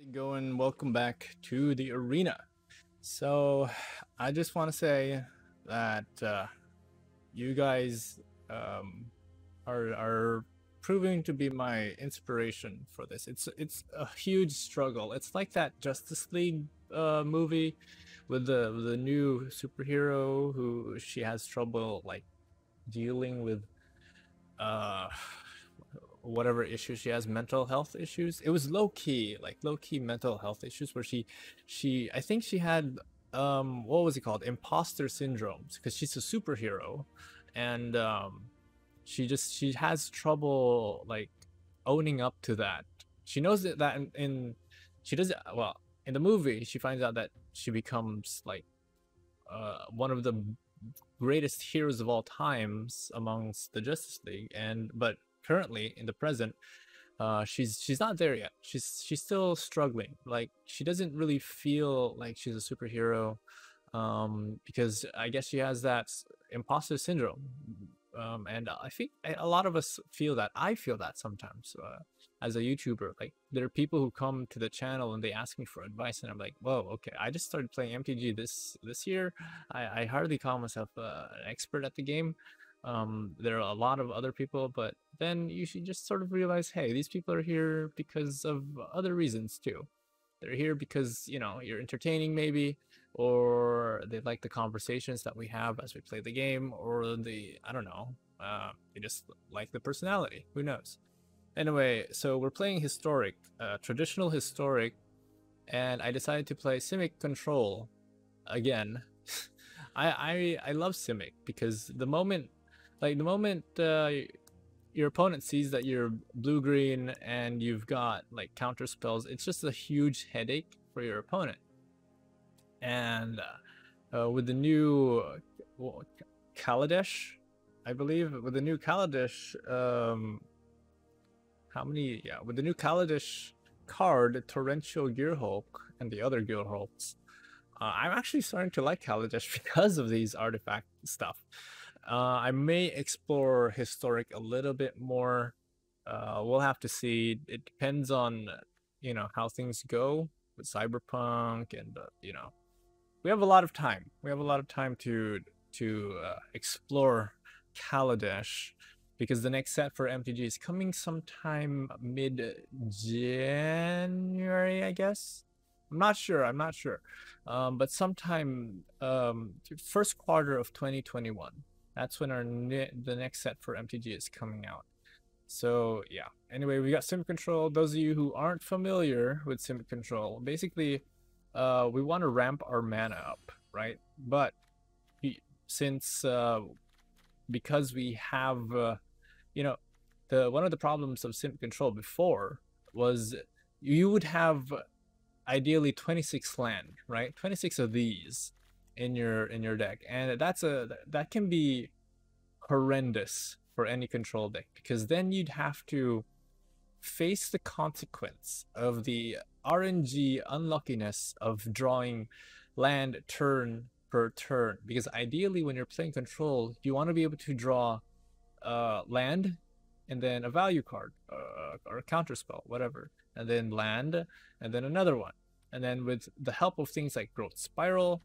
Going, welcome back to the arena. So, I just want to say that you guys are proving to be my inspiration for this. It's a huge struggle. It's like that Justice League movie with the new superhero who she has trouble like dealing with uh whatever issues she has, mental health issues. It was low key mental health issues where she I think she had what was it called, imposter syndromes, because she's a superhero. And she has trouble like owning up to that. She knows that in she does, well, in the movie she finds out that she becomes like one of the greatest heroes of all times amongst the Justice League. And but currently in the present, she's not there yet. She's still struggling. Like, she doesn't really feel like she's a superhero, because I guess she has that imposter syndrome. And I think a lot of us feel that. I feel that sometimes, as a YouTuber. Like, there are people who come to the channel and they ask me for advice, and I'm like, whoa, okay, I just started playing MTG this year. I hardly call myself an expert at the game. There are a lot of other people, but then you should just sort of realize, hey, these people are here because of other reasons too. They're here because, you're entertaining maybe, or they like the conversations that we have as we play the game, or I don't know, they just like the personality. Who knows? Anyway, so we're playing historic, traditional historic, and I decided to play Simic control again. I love Simic because the moment your opponent sees that you're blue green and you've got like counter spells, it's just a huge headache for your opponent. And with the new Kaladesh, I believe, with the new Kaladesh, with the new Kaladesh card, Torrential Gearhulk, and the other Gearhulks, I'm actually starting to like Kaladesh because of these artifact stuff. I may explore historic a little bit more. We'll have to see. It depends on, how things go with Cyberpunk, and we have a lot of time. We have a lot of time to explore Kaladesh, because the next set for MTG is coming sometime mid-January, I guess. I'm not sure. But sometime first quarter of 2021. That's when the next set for MTG is coming out. So yeah. Anyway, we got Sim Control. Those of you who aren't familiar with Sim Control, basically, we want to ramp our mana up, right? But since because we have, one of the problems of Sim Control before was you would have ideally 26 land, right? 26 of these in your deck, and that can be horrendous for any control deck, because then you'd have to face the consequence of the RNG unluckiness of drawing land turn per turn. Because ideally, when you're playing control, you want to be able to draw land, and then a value card, or a counter spell, whatever, and then land, and then another one. And then with the help of things like Growth Spiral,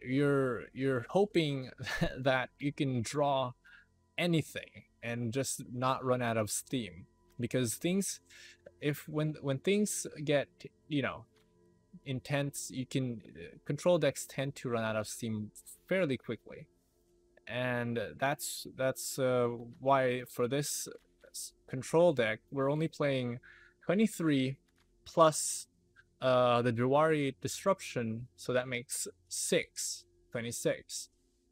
you're hoping that you can draw anything and just not run out of steam. Because things, when things get, intense, you can control decks tend to run out of steam fairly quickly. And that's why for this control deck we're only playing 23 plus the Dewari Disruption, so that makes 26.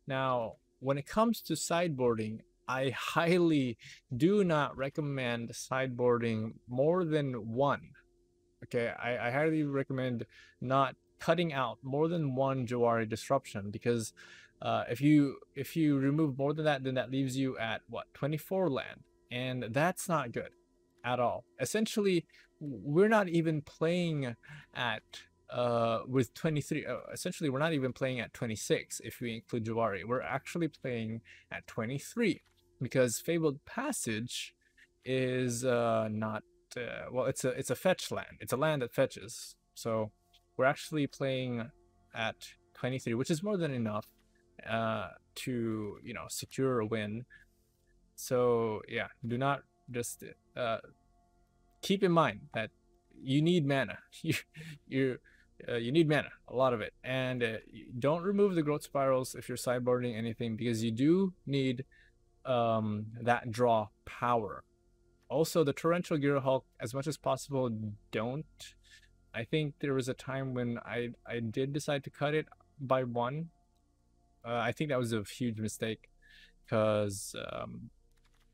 Now, when it comes to sideboarding, I highly do not recommend sideboarding more than one. Okay, I highly recommend not cutting out more than one Dewari Disruption, because if you remove more than that, then that leaves you at what, 24 land, and that's not good at all. Essentially, we're not even playing at with 23. Essentially, we're not even playing at 26 if we include Jawari. We're actually playing at 23, because Fabled Passage is not well, it's a fetch land. It's a land that fetches. So we're actually playing at 23, which is more than enough to secure a win. So yeah, do not just keep in mind that you need mana. You need mana, a lot of it, and don't remove the growth spirals if you're sideboarding anything, because you do need that draw power. Also, the torrential Gear Hulk, as much as possible, don't. I think there was a time when I did decide to cut it by one. I think that was a huge mistake, because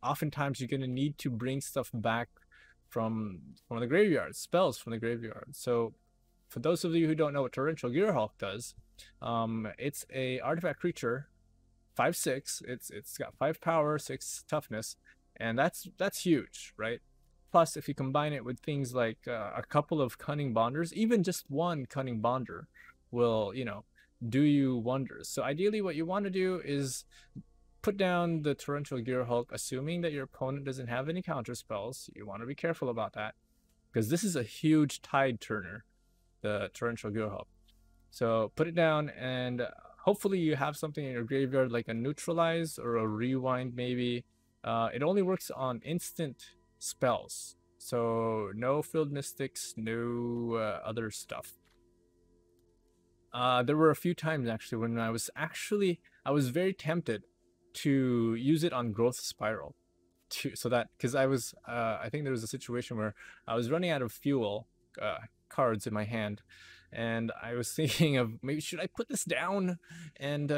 oftentimes you're gonna need to bring stuff back from the graveyard, spells from the graveyard. So for those of you who don't know what Torrential Gear Hulk does, it's a artifact creature, 5/6. It's got 5 power, 6 toughness, and that's huge, right? Plus, if you combine it with things like a couple of Cunning Bonders, even just one Cunning Bonder will, do you wonders. So ideally, what you want to do is put down the Torrential Gear Hulk, assuming that your opponent doesn't have any counter spells. You want to be careful about that, because this is a huge tide turner, the Torrential Gear Hulk. So put it down, and hopefully you have something in your graveyard like a Neutralize or a Rewind maybe. It only works on instant spells, so no Field Mystics, no other stuff. There were a few times actually when I was very tempted to use it on Growth Spiral, because I think there was a situation where I was running out of fuel cards in my hand, and I was thinking of maybe should I put this down and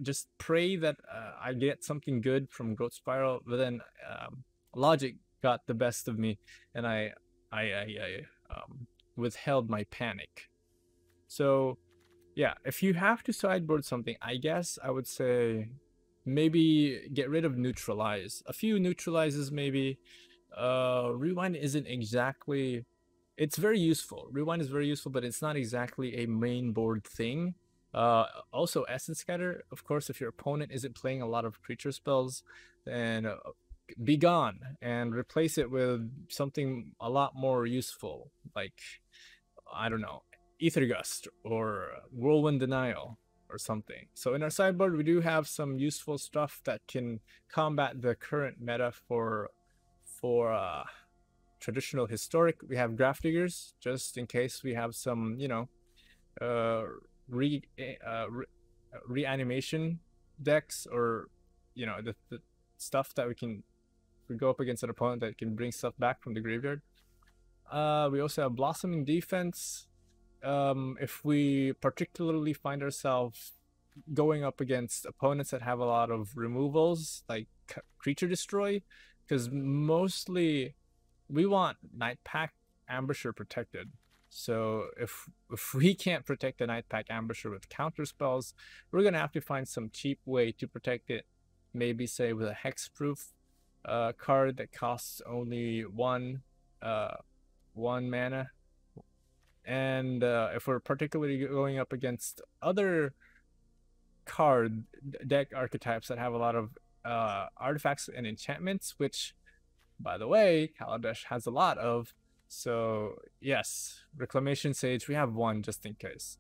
just pray that I get something good from Growth Spiral. But then logic got the best of me, and I withheld my panic. So yeah, if you have to sideboard something, I guess I would say maybe get rid of Neutralize. A few Neutralizes maybe. Rewind isn't exactly... It's very useful. Rewind is very useful, but it's not exactly a main board thing. Also, Essence Scatter, of course, if your opponent isn't playing a lot of creature spells, then be gone and replace it with something a lot more useful, like, I don't know, Ether Gust or Whirlwind Denial or something. So in our sideboard, we do have some useful stuff that can combat the current meta for traditional historic. We have Grafdiggers, just in case we have some, reanimation decks, or the stuff that we go up against an opponent that can bring stuff back from the graveyard. We also have Blossoming Defense. If we particularly find ourselves going up against opponents that have a lot of removals, like Creature Destroy, because mostly we want Night Pack Ambusher protected. So if we can't protect the Night Pack Ambusher with counter spells, we're gonna have to find some cheap way to protect it. Maybe say with a Hexproof card that costs only one mana. And if we're particularly going up against other card deck archetypes that have a lot of artifacts and enchantments, which, by the way, Kaladesh has a lot of. So yes, Reclamation Sage, we have one just in case.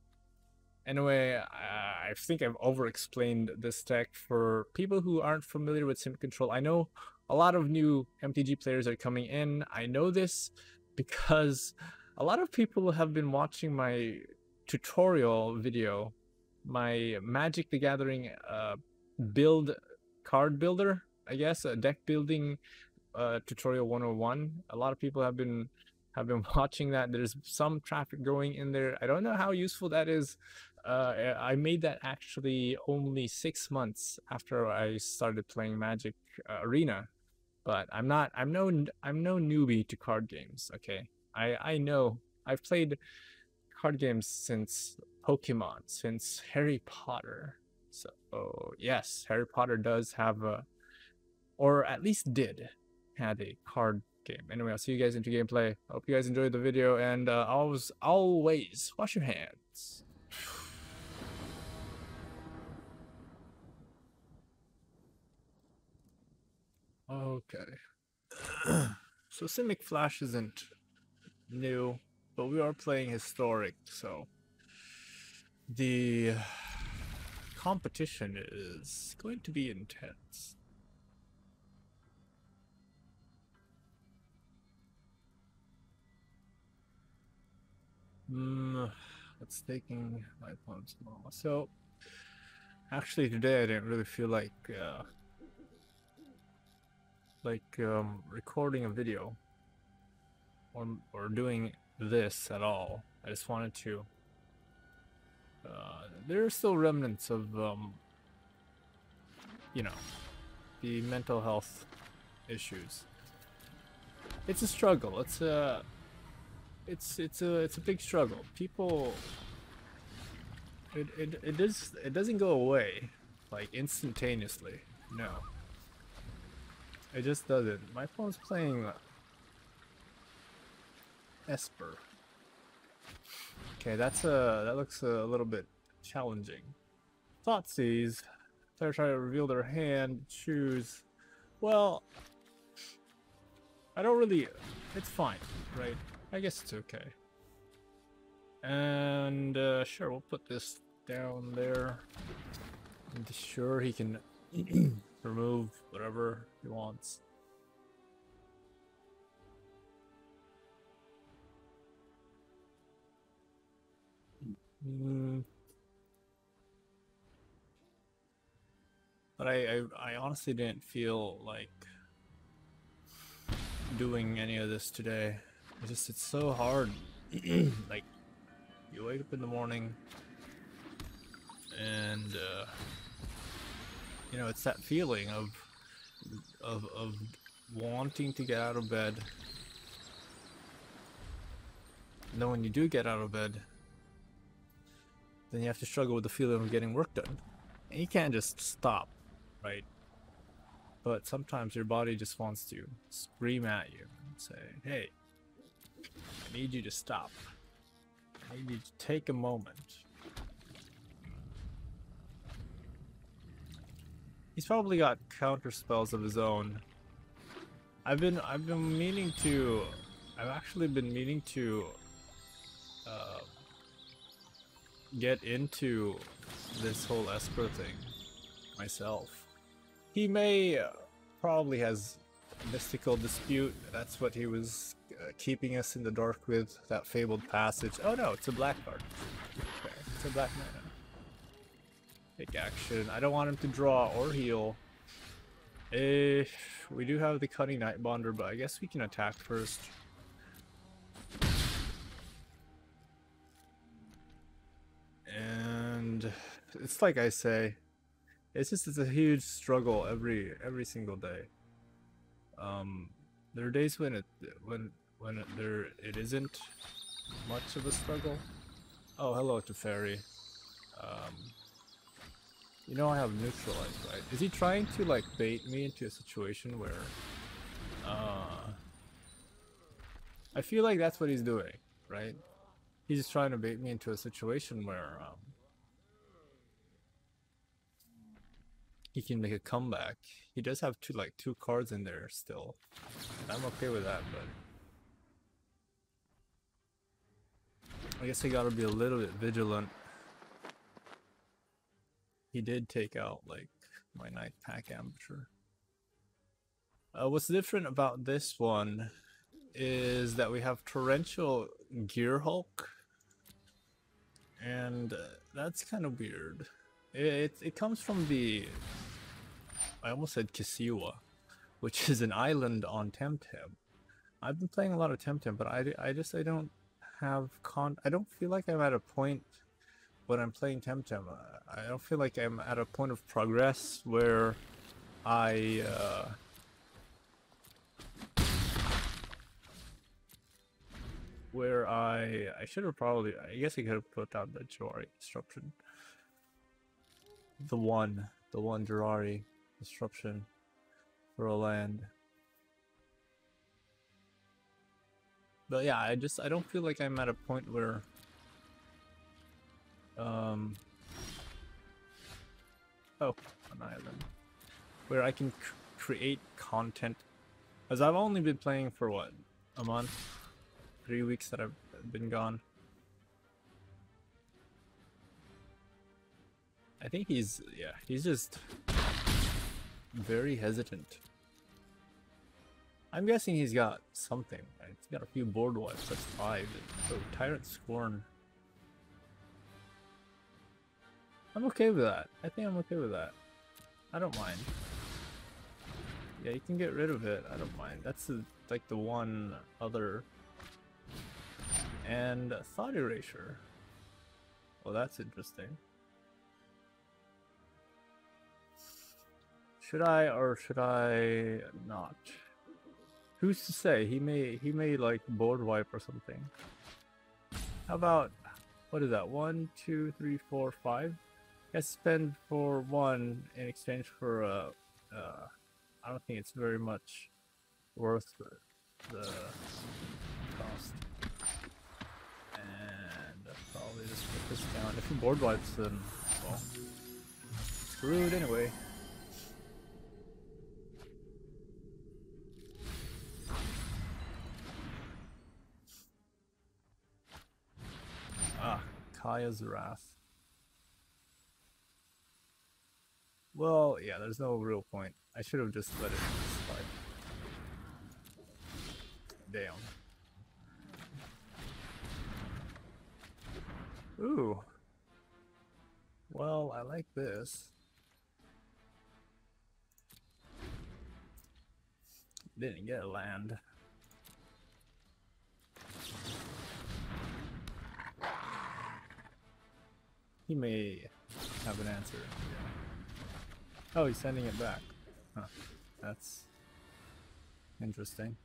Anyway, I think I've over-explained this deck for people who aren't familiar with Simic Control. I know a lot of new MTG players are coming in. I know this because a lot of people have been watching my tutorial video, my Magic the Gathering build card builder, I guess, a deck building tutorial 101. A lot of people have been watching that. There's some traffic going in there. I don't know how useful that is. I made that actually only 6 months after I started playing Magic Arena, but I'm no newbie to card games. Okay, I know I've played card games since Pokemon, since Harry Potter. So yes, Harry Potter does have a, or at least did, had a card game. Anyway, I'll see you guys into gameplay. Hope you guys enjoyed the video, and always wash your hands. Okay. So Simic Flash isn't new, but we are playing historic, so the competition is going to be intense. It's taking my opponent's long. So actually today I didn't really feel like recording a video or doing this at all. I just wanted to. There are still remnants of you know, the mental health issues. It's a struggle. It's a big struggle. People, it doesn't go away like instantaneously. No, it just doesn't. My phone's playing Esper. Okay, that looks a little bit challenging. Thoughtseize. They're trying to reveal their hand, choose. Well, I don't really. It's fine, right? I guess it's okay. And sure, we'll put this down there. And sure, he can remove whatever he wants. But I honestly didn't feel like doing any of this today. It's so hard. Like, you wake up in the morning and you know, it's that feeling of wanting to get out of bed. And then when you do get out of bed, then you have to struggle with the feeling of getting work done. And you can't just stop, right? But sometimes your body just wants to scream at you and say, hey, I need you to stop. I need you to take a moment. He's probably got counter spells of his own. I've actually been meaning to get into this whole Esper thing myself. He may probably has mystical dispute. That's what he was keeping us in the dark with, that fabled passage. Oh no, it's a black card. Okay, it's a black mana. Take action. I don't want him to draw or heal. We do have the Cunning Night Bonder, but I guess we can attack first. And it's like I say, it's a huge struggle every single day. There are days when it isn't much of a struggle. Oh, hello to Fairy. You know I have neutralized, right? Is he trying to like bait me into a situation where I feel like that's what he's doing, right? He's just trying to bait me into a situation where he can make a comeback. He does have two cards in there still. I'm okay with that, but I guess I gotta be a little bit vigilant. He did take out like my Night Pack Amateur. What's different about this one is that we have Torrential Gear Hulk, and that's kind of weird. It comes from the, I almost said Kisiwa, which is an island on Temtem. I've been playing a lot of Temtem, but I don't have I don't feel like I'm at a point when I'm playing Temtem. I don't feel like I'm at a point of progress where I should have probably, I guess I could have put out the Jawari Disruption. The one Jawari Disruption for a land. But yeah, I don't feel like I'm at a point where oh, an island where I can create content, as I've only been playing for what, a month, 3 weeks that I've been gone. I think he's just very hesitant. I'm guessing he's got something, right? He's got a few board wipes, that's 5. So Tyrant Scorn. I'm okay with that. I think I'm okay with that. I don't mind. Yeah, you can get rid of it. I don't mind. That's like the one other. And Thought Erasure. Well, that's interesting. Should I or should I not? Who's to say? He may like board wipe or something. How about, what is that? 1, 2, 3, 4, 5. Let's spend for 1 in exchange for I don't think it's very much worth the cost. And I'll probably just put this down. If he board wipes, then well, screwed anyway. Ah, Kaya's Wrath. Well, yeah, there's no real point. I should have just let it slide. Damn. Ooh. Well, I like this. Didn't get a land. He may have an answer. Yeah. Oh, he's sending it back. Huh. That's interesting.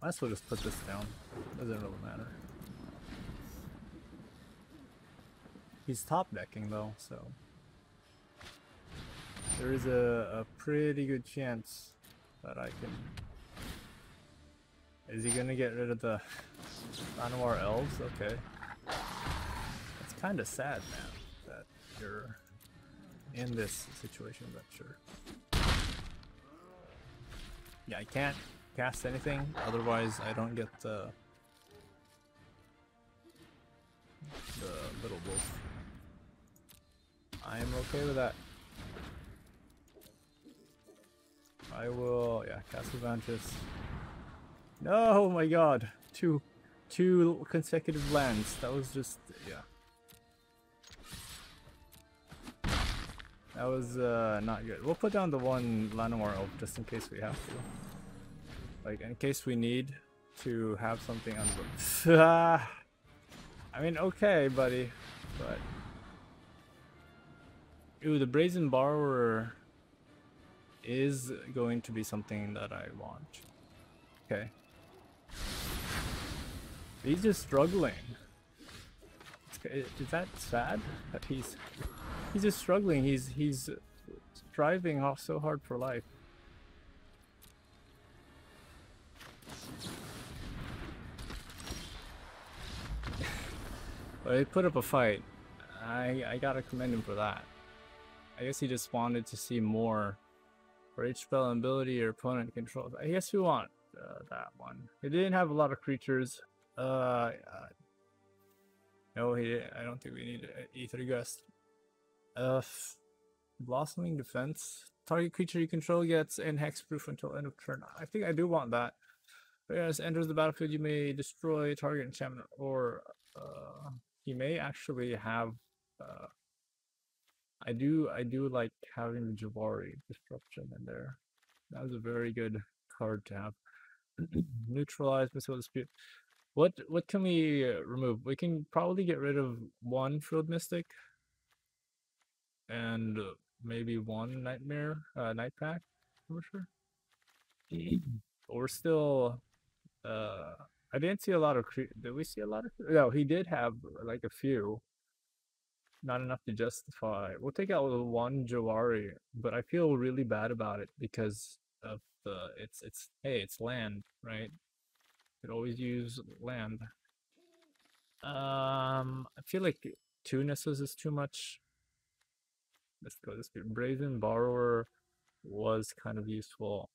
Might as well just put this down. Doesn't really matter. He's top decking though, so there is a pretty good chance that I can. Is he gonna get rid of the Llanowar elves? Okay. It's kind of sad, man, that you're in this situation, but sure. Yeah, I can't cast anything, otherwise I don't get the little wolf. I am okay with that. I will, yeah, cast Advantage. No, oh my god, two consecutive lands. That was just, yeah. That was not good. We'll put down the one Llanowar elf just in case we have to. Like, in case we need to have something on the book. I mean, okay, buddy, but... Ooh, the Brazen Borrower is going to be something that I want. Okay. He's just struggling. Is that sad? That he's just struggling. He's striving off so hard for life. But he put up a fight. I gotta commend him for that. I guess he just wanted to see more. For each spell and ability your opponent controls. I guess we want that one. He didn't have a lot of creatures. No, he didn't. I don't think we need Ether Gust. Blossoming Defense. Target creature you control gets in hexproof until end of turn. I think I do want that. But as enters the battlefield, you may destroy target enchantment, or you may actually have. I do like having the Jabari Disruption in there. That was a very good card to have. Neutralize Missile Dispute. What can we remove? We can probably get rid of 1 Field Mystic and maybe 1 Nightmare Night Pack. I'm not sure. But we're still. I didn't see a lot of. Did we see a lot of? No, he did have like a few. Not enough to justify. We'll take out 1 Jawari, but I feel really bad about it because of the it's land, right? Could always use land. I feel like 2 Nessus is too much. Let's go this way. Brazen Borrower. was kind of useful,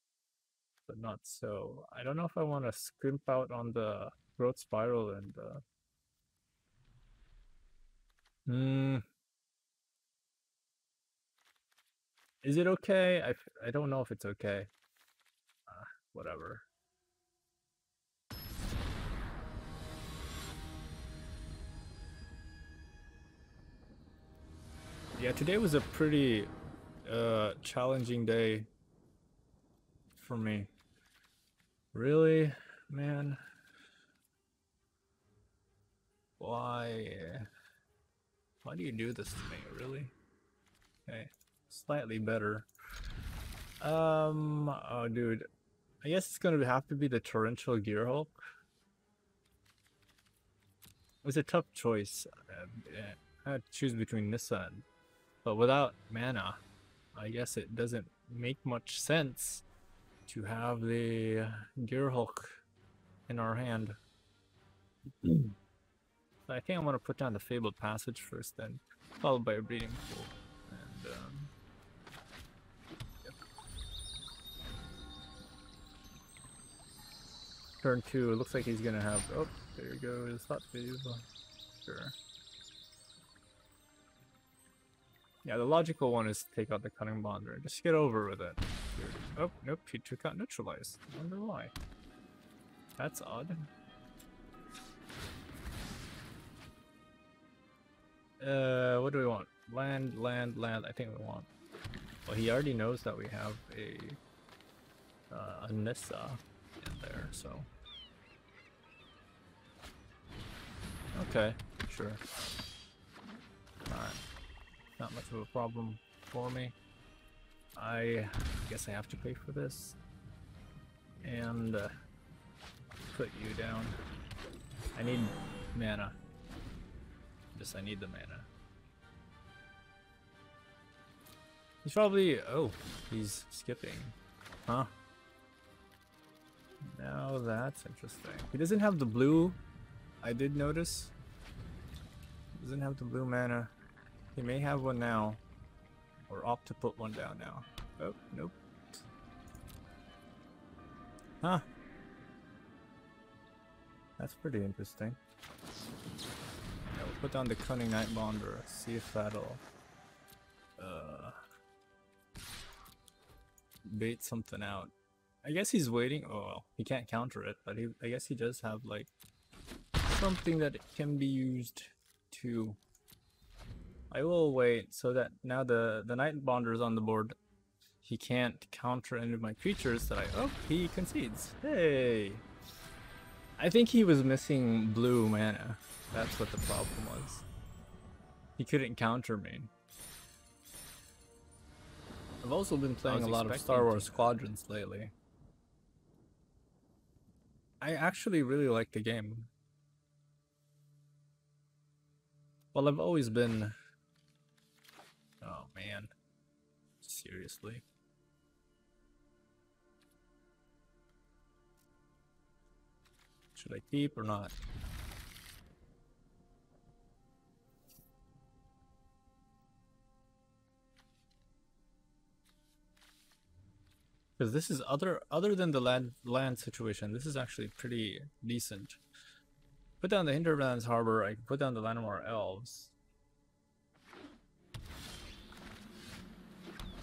but not so. I don't know if I want to scrimp out on the growth spiral and is it okay? I don't know if it's okay. Whatever. Yeah, today was a pretty challenging day for me. Really, man? Why? Why do you do this to me? Really? Okay, slightly better. Oh, dude. I guess it's gonna have to be the torrential Gear Hulk. It was a tough choice. I had to choose between Nissa and, but without mana, I guess it doesn't make much sense to have the Gear Hulk in our hand. So I think I'm gonna put down the Fabled Passage first, then followed by a Breeding Pool. And yep. Turn 2, it looks like he's gonna have, oh, there he goes, thought phase. Sure. Yeah, the logical one is to take out the Cunning Bonder. Just get over with it. Oh, nope, he took out Neutralize. I wonder why. That's odd. What do we want? Land, land, land. I think we want. Well, he already knows that we have a Nissa in there, so. Okay, sure. Alright. Not much of a problem for me. I guess I have to pay for this. And put you down. I need mana. Just I need the mana. He's probably, oh, he's skipping. Huh? Now that's interesting. He doesn't have the blue, I did notice. He doesn't have the blue mana. He may have one now. Or opt to put one down now. Oh, nope. Huh. That's pretty interesting. Yeah, we'll put down the Cunning Night Bonder, see if that'll bait something out. I guess he's waiting. Oh well, he can't counter it, but I guess he does have like something that can be used to. I will wait so that now the Night Bonder is on the board. He can't counter any of my creatures that oh, he concedes. Hey! I think he was missing blue mana. That's what the problem was. He couldn't counter me. I've also been playing a lot of Star Wars Squadrons lately. I actually really like the game. Well, I've always been... Oh man. Seriously. Should I keep or not? Because this is other than the land situation, this is actually pretty decent. Put down the Hinterlands Harbor, I can put down the Lanamar Elves.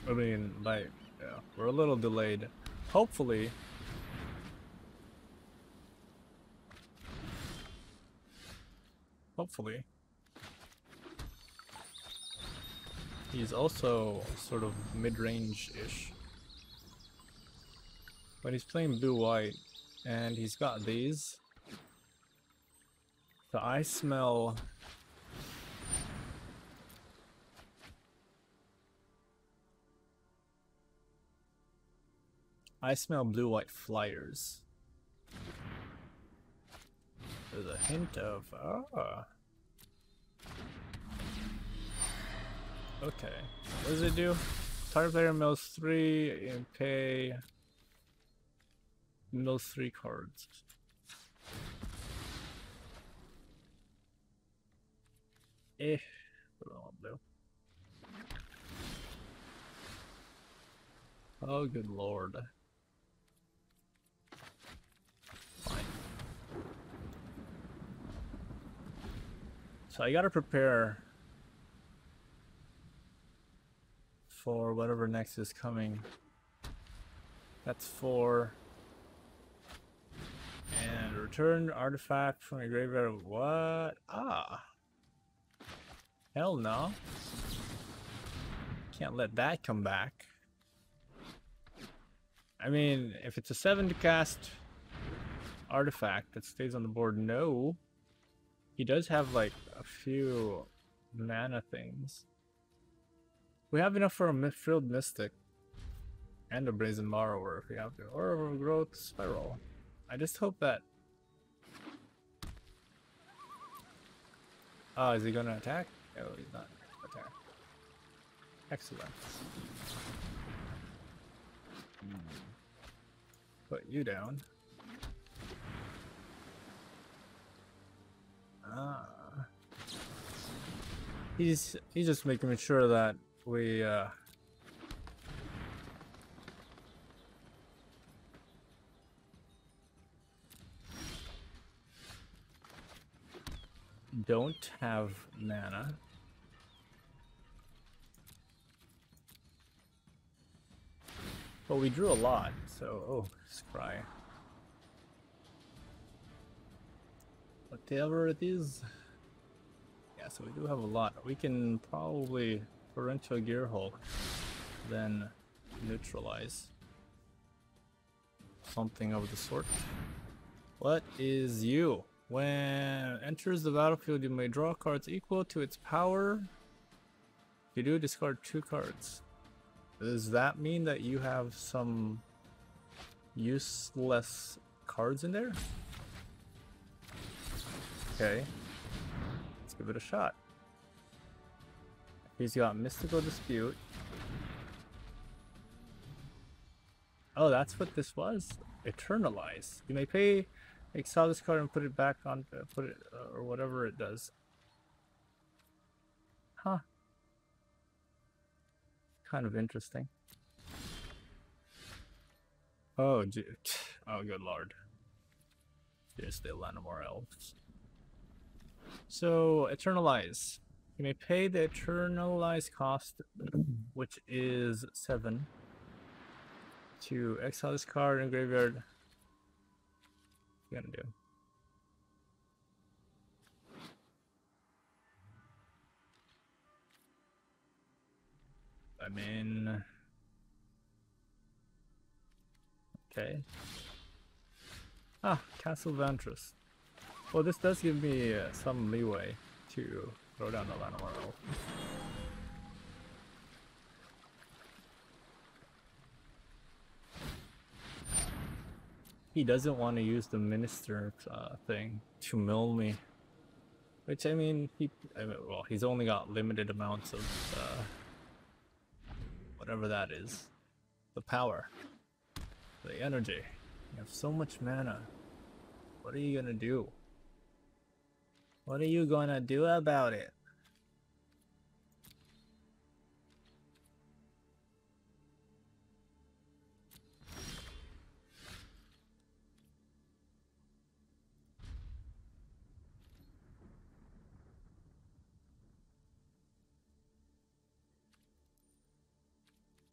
I mean, like, yeah, we're a little delayed. Hopefully. Hopefully. He's also sort of mid-range-ish. But he's playing blue-white, and he's got these. So I smell... blue-white flyers. There's a hint of... Okay. What does it do? Target player mills 3 and pay... mills 3 cards. What do I want blue? Oh, good lord. Fine. So I gotta prepare for whatever next is coming. That's 4. And return artifact from your graveyard. What? Ah. Hell no. Can't let that come back. I mean, if it's a 7 to cast artifact that stays on the board, no. He does have like a few mana things. We have enough for a Frilled Mystic and a Brazen Borrower if we have to, or a Growth Spiral. I just hope that. Oh, is he gonna attack? Oh, he's not. Attack. Excellent. Put you down. Ah. He's just making sure that we don't have mana. But we drew a lot, so oh, scry. Whatever it is. Yeah, so we do have a lot. We can probably Torrential Gearhulk, then neutralize. Something of the sort. What is you? When enters the battlefield, you may draw cards equal to its power. If you do, discard 2 cards. Does that mean that you have some useless cards in there? Okay. Let's give it a shot. He's got Mystical Dispute. Oh, that's what this was? Eternalize. You may pay, exile this card and put it back on, put it, or whatever it does. Huh. Kind of interesting. Oh, oh, good lord. Seriously, a lot more elves. So, Eternalize. You may pay the Eternalize cost, which is 7, to exile this card in graveyard. What are you gonna do? I mean, okay. Ah, Castle Vantress. Well, this does give me some leeway to throw down the Llanowar Elf. He doesn't want to use the Minister thing to mill me. Which, I mean, well, he's only got limited amounts of whatever that is. The power. The energy. You have so much mana. What are you gonna do? What are you gonna do about it?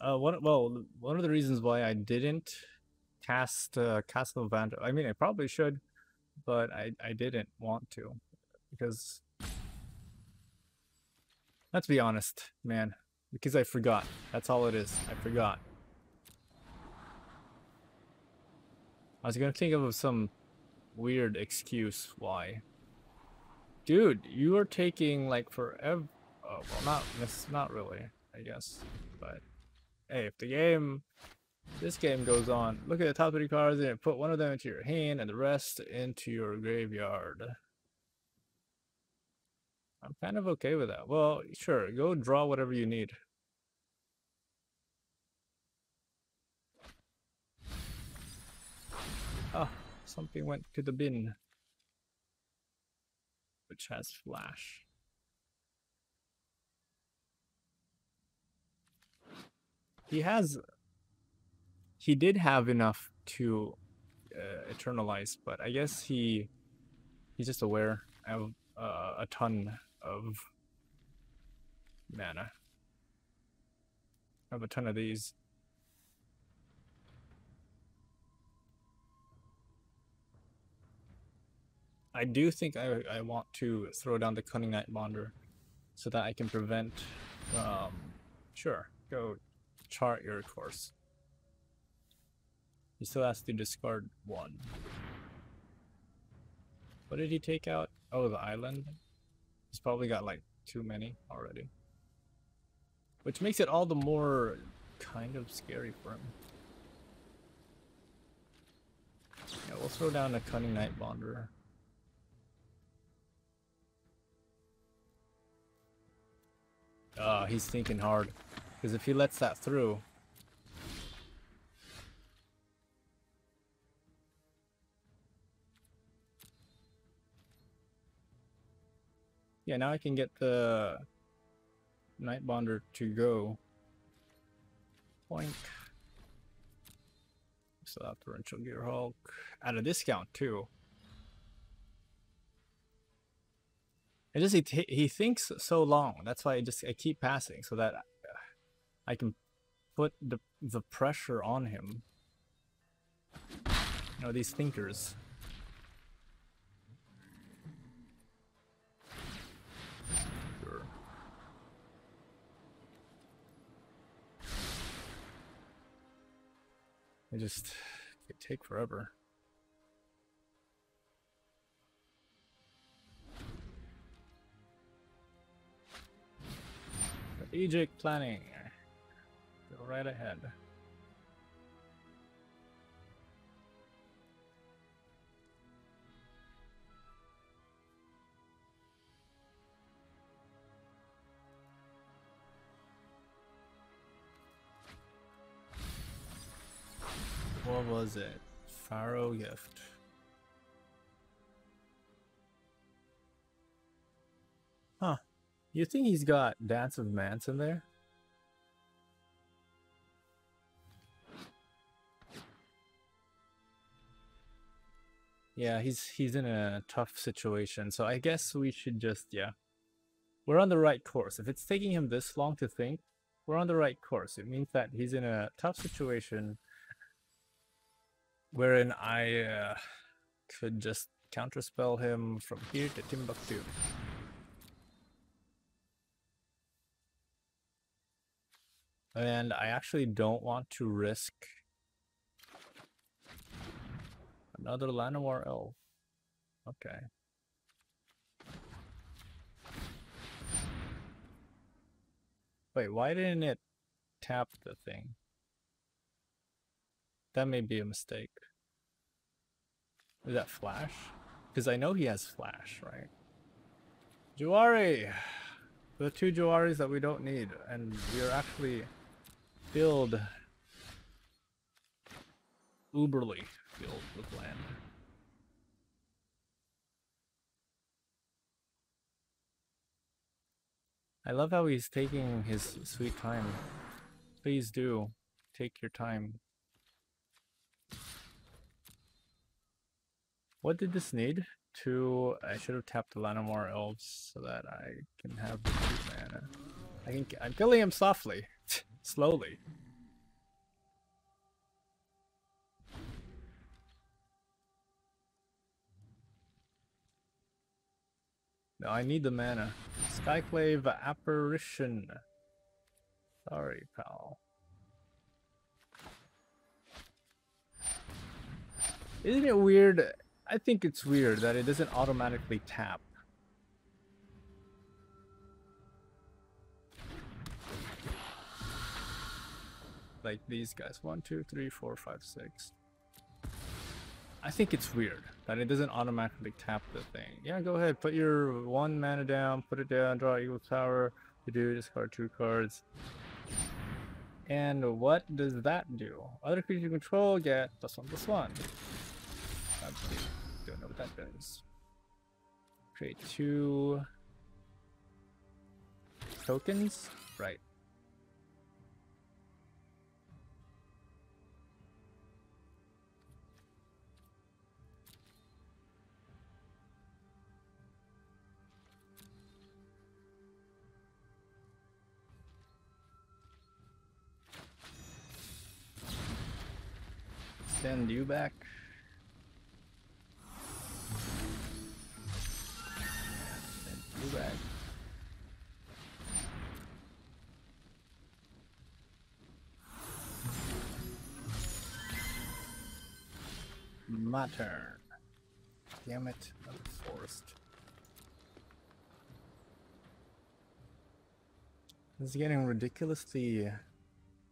One of the reasons why I didn't cast Castle Vantress, I mean, I probably should, but I didn't want to, because let's be honest, man, because I forgot. That's all it is. I forgot. I was gonna think of some weird excuse why. Dude, you are taking like forever. Oh, well, not really, I guess, but. Hey, if this game goes on, look at the top 3 cards and put one of them into your hand and the rest into your graveyard. I'm kind of okay with that. Well, sure, go draw whatever you need. Ah, something went to the bin, which has flash. He has he did have enough to eternalize, but I guess he's just aware of a ton of mana. I have a ton of these. I do think I want to throw down the Cunning Knight Bonder so that I can prevent. Sure, go chart your course. He still has to discard one. What did he take out? Oh, the island. He's probably got like too many already. Which makes it all the more kind of scary for him. Yeah, we'll throw down a Cunning Knight Bonder. He's thinking hard. Because if he lets that through... Yeah, now I can get the Night Bonder to go. Boink. Still have Torrential Gear Hulk. At a discount, too. It just he thinks so long. That's why I keep passing so that I can put the pressure on him. You know, these thinkers. Sure. They just take forever. Strategic planning. Go right ahead. What was it? Pharaoh Gift. Huh. You think he's got Dance of Mance in there? Yeah, he's in a tough situation. So I guess we should just, yeah. We're on the right course. If it's taking him this long to think, we're on the right course. It means that he's in a tough situation wherein I could just counterspell him from here to Timbuktu. And I actually don't want to risk another Llanowar Elf. Okay. Wait, why didn't it tap the thing? That may be a mistake. Is that Flash? Because I know he has Flash, right? Jawari! The two Jawaris that we don't need, and we are actually filled uberly filled with land. I love how he's taking his sweet time. Please do take your time. What did this need? I should have tapped the Llanowar Elves so that I can have the 2 mana. I'm killing him softly, slowly. No, I need the mana. Skyclave Apparition. Sorry, pal. Isn't it weird? I think it's weird that it doesn't automatically tap. Like these guys. 1, 2, 3, 4, 5, 6. I think it's weird that it doesn't automatically tap the thing. Yeah, go ahead. Put your 1 mana down. Put it down. Draw Eagle Tower. You do discard 2 cards. And what does that do? Other creatures you control get +1/+1. Don't know what that does. Create 2 tokens. Right. Send you back. Send you back. My turn. Damn it, I'm forced. This is getting ridiculously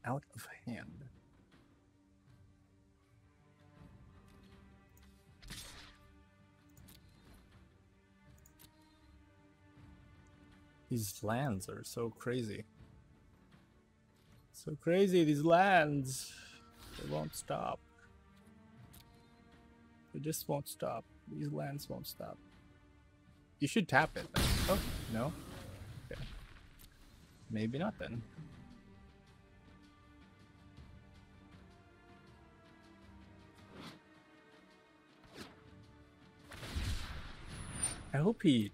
out of hand. These lands are so crazy. So crazy, these lands. They won't stop. They just won't stop. These lands won't stop. You should tap it. Oh, no? Okay. Maybe not then. I hope he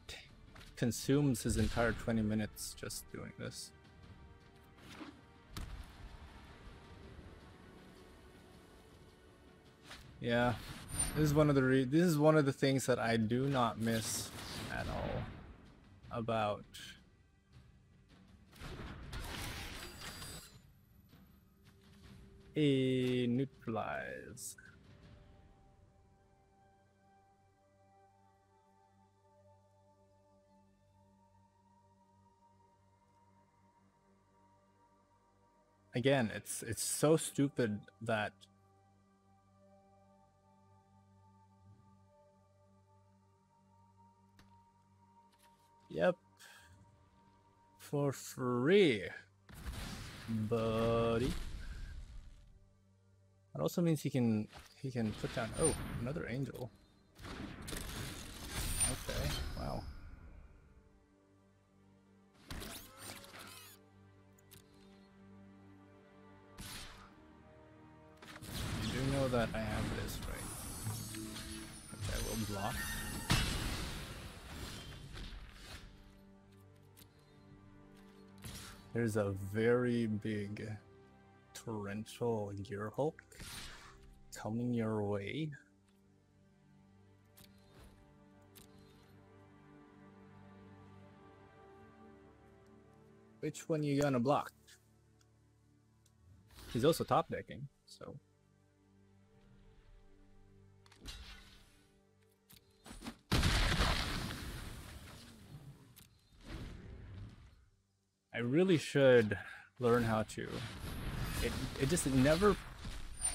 consumes his entire 20 minutes just doing this. Yeah, this is one of the things that I do not miss at all about a neutralize. Again, it's so stupid that yep, for free, buddy. That also means he can put down, oh, another angel. Okay, wow. You do know that I have this, right? Which I will block. There's a very big torrential Gear Hulk coming your way. Which one you gonna block? He's also top decking, so. I really should learn how to. It just never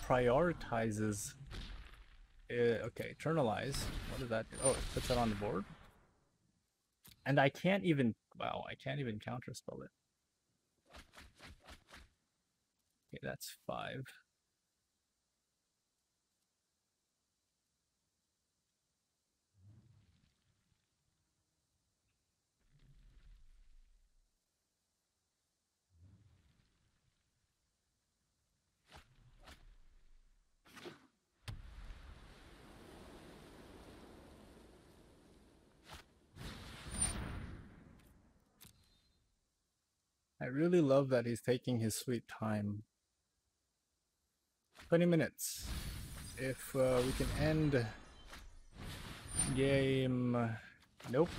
prioritizes. Okay, eternalize. What does that do? Oh, it puts that on the board. And I can't even. Wow, I can't even counterspell it. Okay, that's 5. I really love that he's taking his sweet time. 20 minutes. If we can end game... Nope.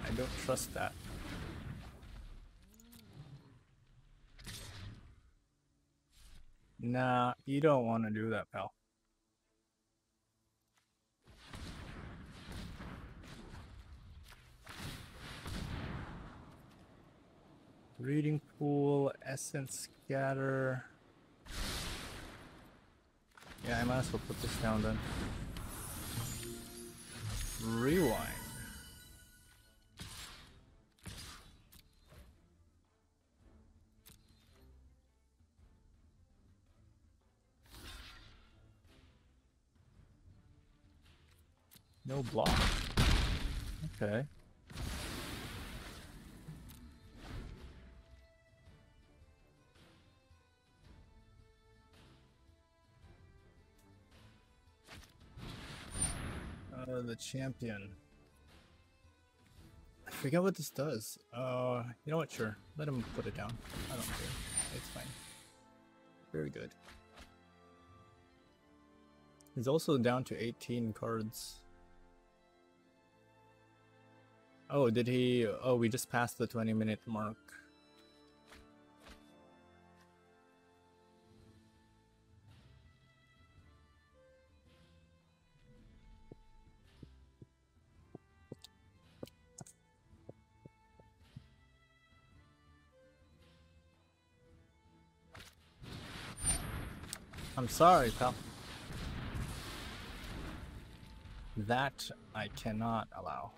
I don't trust that. Nah, you don't want to do that, pal. Reading Pool, Essence Scatter. Yeah, I might as well put this down then. Rewind. No block. Okay. The champion. I forget what this does. You know what? Sure. Let him put it down. I don't care. It's fine. Very good. He's also down to 18 cards. Oh, did he? Oh, we just passed the 20-minute mark. I'm sorry, pal. That I cannot allow.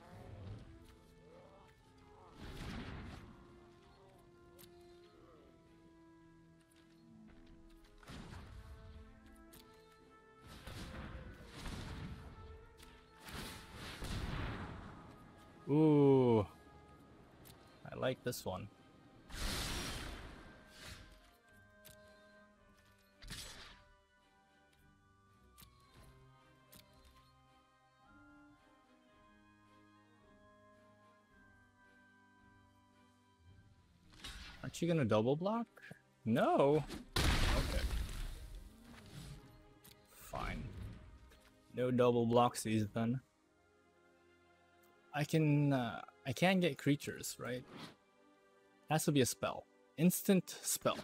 Ooh, I like this one. Aren't you gonna double block? No. Okay. Fine. No double blocksies then. I can get creatures, right? Has to be a spell. Instant spell.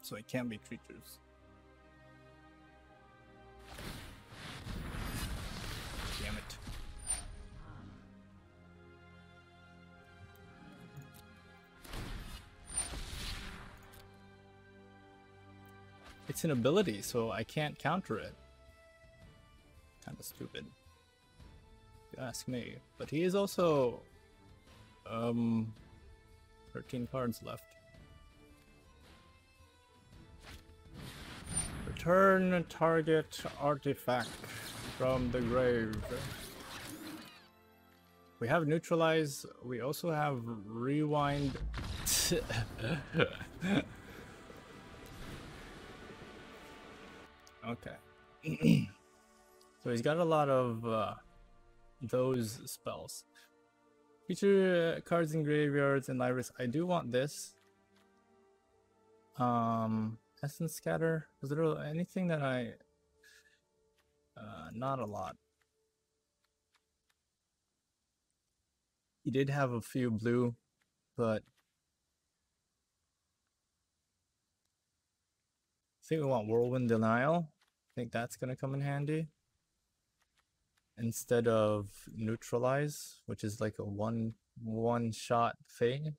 So it can't be creatures. Damn it. It's an ability, so I can't counter it. Kinda stupid. If you ask me. But he is also 13 cards left. Return target artifact from the grave. We have neutralize. We also have rewind. Okay. So he's got a lot of those spells. Feature cards in graveyards and Iris. I do want this. Essence Scatter. Is there anything that I... not a lot. He did have a few blue, but... I think we want Whirlwind Denial. I think that's gonna come in handy. Instead of Neutralize, which is like a one-shot thing.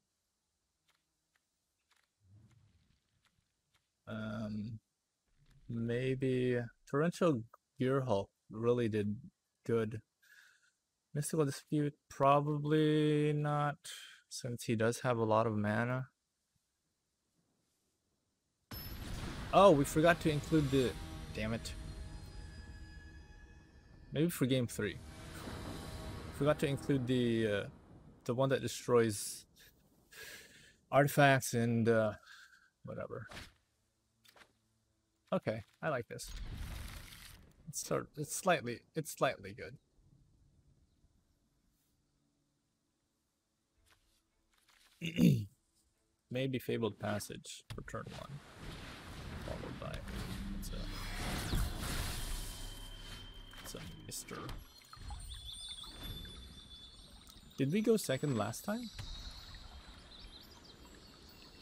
Maybe Torrential Gearhulk really did good. Mystical Dispute, probably not, since he does have a lot of mana. Oh, we forgot to include the... Damn it. Maybe for game 3. Forgot to include the one that destroys artifacts and whatever. Okay, I like this. It's slightly good. Maybe Fabled Passage for turn 1, followed by it's a Mister. Did we go second last time?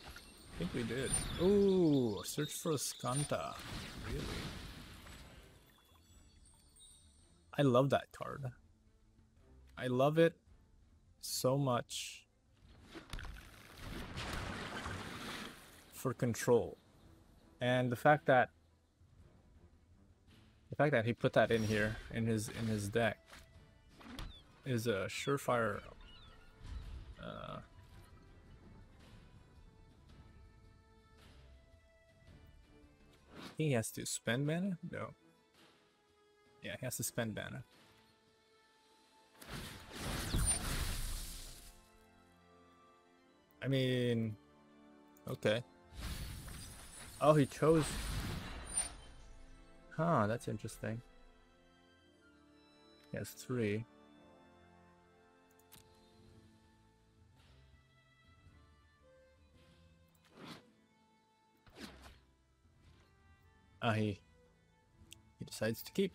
I think we did. Ooh, search for Skanta. Really? I love that card. I love it so much for control. And the fact that he put that in here in his deck is a surefire he has to spend mana? No. Yeah, he has to spend mana. I mean, okay. Oh, he chose. Huh, that's interesting. He has 3. He decides to keep.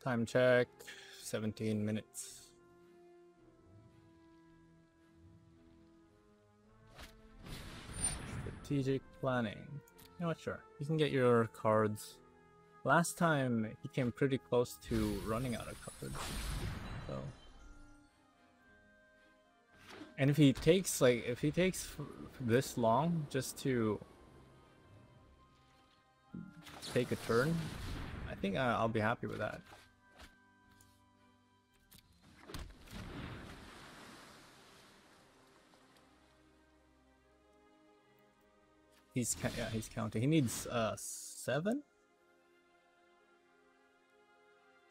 Time check, 17 minutes. Strategic planning. You know what, sure. You can get your cards. Last time he came pretty close to running out of cards. So. And if he takes this long just to take a turn, I think I'll be happy with that. He's counting. He needs 7.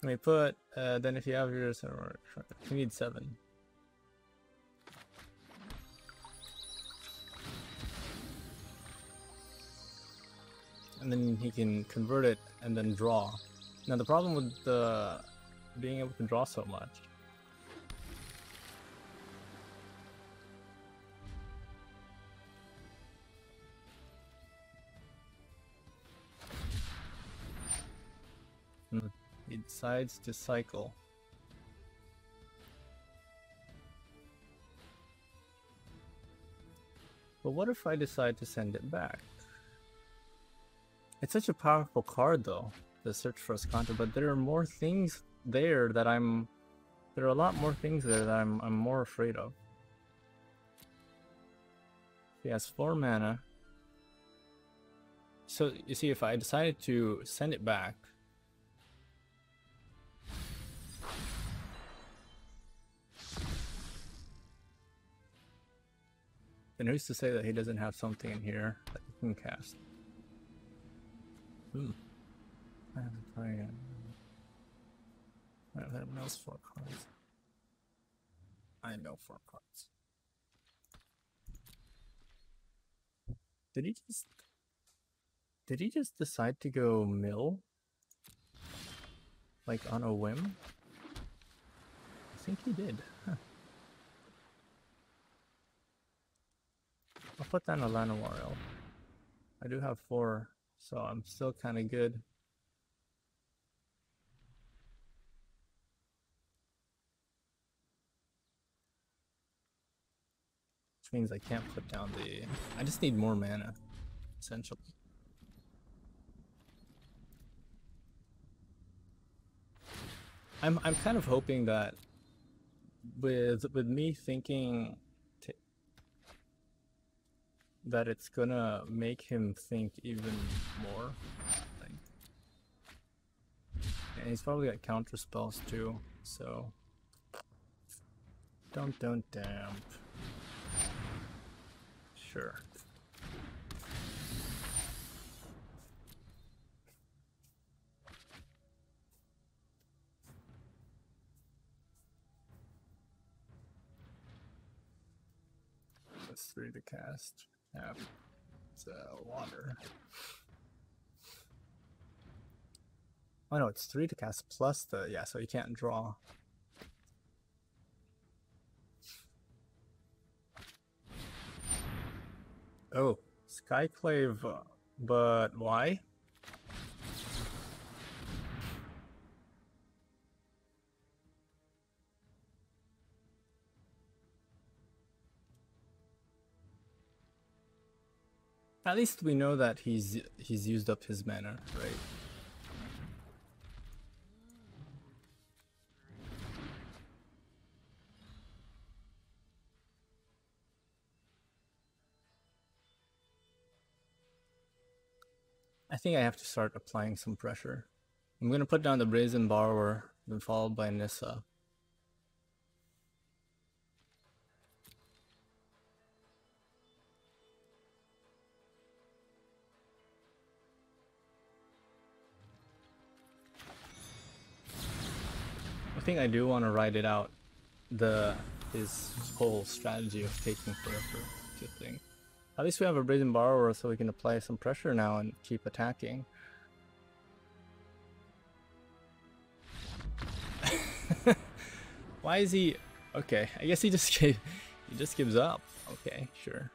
Let me put then if you have yours, he needs 7. And then he can convert it and then draw. Now the problem with being able to draw so much he decides to cycle. But what if I decide to send it back? It's such a powerful card though, the Search for Escanta, but there are more things there that there are a lot more things there that I'm more afraid of. He has 4 mana. So you see, if I decided to send it back, then who's to say that he doesn't have something in here that he can cast? I have to play it. I have knows 4 cards. I know 4 cards. Did he just decide to go mill? Like on a whim? I think he did. Huh. I'll put down a Llanowar Elf. I do have 4, so I'm still kind of good. Which means I can't put down I just need more mana, essentially. I'm kind of hoping that with me thinking that it's gonna make him think even more. And he's probably got counter spells too, so don't damp. Sure. That's 3 to cast. Yeah, it's water. Oh no, it's 3 to cast plus so you can't draw. Oh, Skyclave, but why? At least we know that he's used up his mana, right? I think I have to start applying some pressure. I'm gonna put down the Brazen Borrower, then followed by Nissa. I think I do want to ride it out, his whole strategy of taking forever to think. At least we have a Brazen Borrower, so we can apply some pressure now and keep attacking. Why is he? Okay, I guess he just he just gives up. Okay, sure.